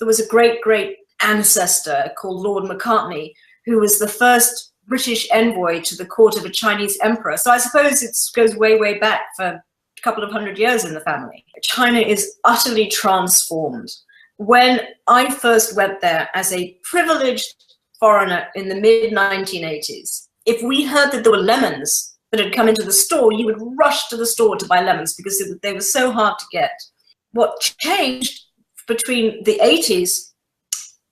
there was a great, great ancestor called Lord Macartney, who was the first British envoy to the court of a Chinese emperor. So I suppose it goes way, way back for a couple of hundred years in the family. China is utterly transformed. When I first went there as a privileged foreigner in the mid-1980s, if we heard that there were lemons that had come into the store, you would rush to the store to buy lemons because they were so hard to get. What changed between the 80s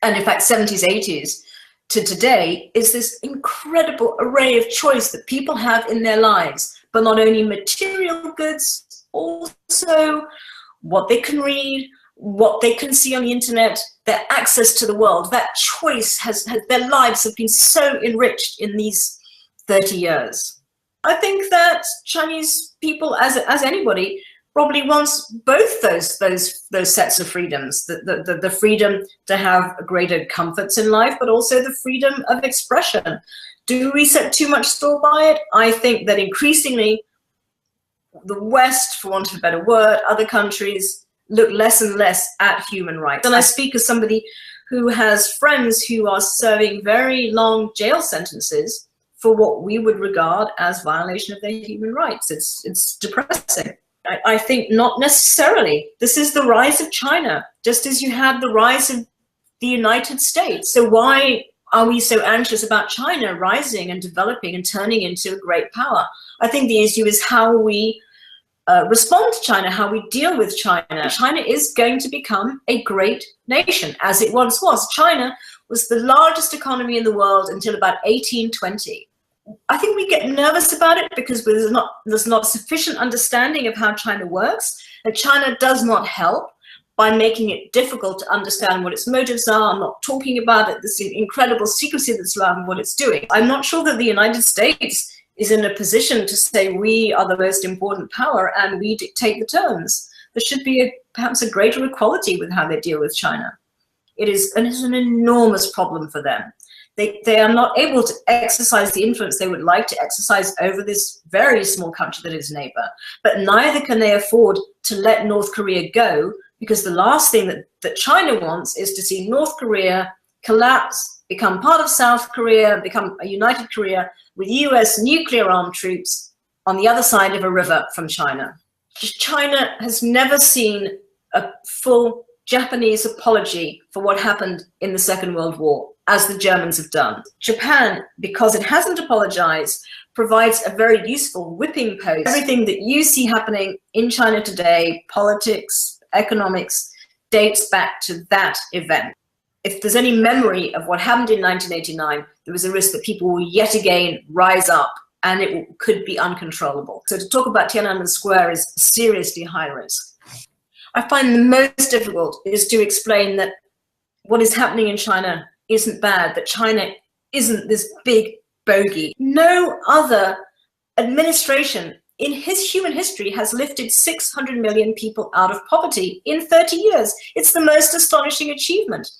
and in fact 70s, 80s to today is this incredible array of choice that people have in their lives, but not only material goods, also what they can read, what they can see on the internet, their access to the world. That choice their lives have been so enriched in these 30 years. I think that Chinese people, as anybody, probably wants both those sets of freedoms, the freedom to have greater comforts in life, but also the freedom of expression. Do we set too much store by it? I think that increasingly the West, for want of a better word, other countries look less and less at human rights. And I speak as somebody who has friends who are serving very long jail sentences for what we would regard as violation of their human rights. It's depressing. I think not necessarily. This is the rise of China, just as you had the rise of the United States. So why are we so anxious about China rising and developing and turning into a great power? I think the issue is how we respond to China, how we deal with China. China is going to become a great nation, as it once was. China was the largest economy in the world until about 1820. I think we get nervous about it because there's not sufficient understanding of how China works, and China does not help by making it difficult to understand what its motives are, not talking about it, this incredible secrecy that's around what it's doing. I'm not sure that the United States is in a position to say we are the most important power and we dictate the terms. There should be perhaps a greater equality with how they deal with China. It is an enormous problem for them. They are not able to exercise the influence they would like to exercise over this very small country that is neighbor, but neither can they afford to let North Korea go, because the last thing that China wants is to see North Korea collapse, become part of South Korea, become a united Korea with US nuclear armed troops on the other side of a river from China. China has never seen a full Japanese apology for what happened in the Second World War, as the Germans have done. Japan, because it hasn't apologized, provides a very useful whipping post. Everything that you see happening in China today, politics, economics, dates back to that event. If there's any memory of what happened in 1989, there was a risk that people will yet again rise up and it could be uncontrollable. So to talk about Tiananmen Square is seriously high risk. I find the most difficult is to explain that what is happening in China isn't bad, that China isn't this big bogey. No other administration in human history has lifted 600 million people out of poverty in 30 years. It's the most astonishing achievement.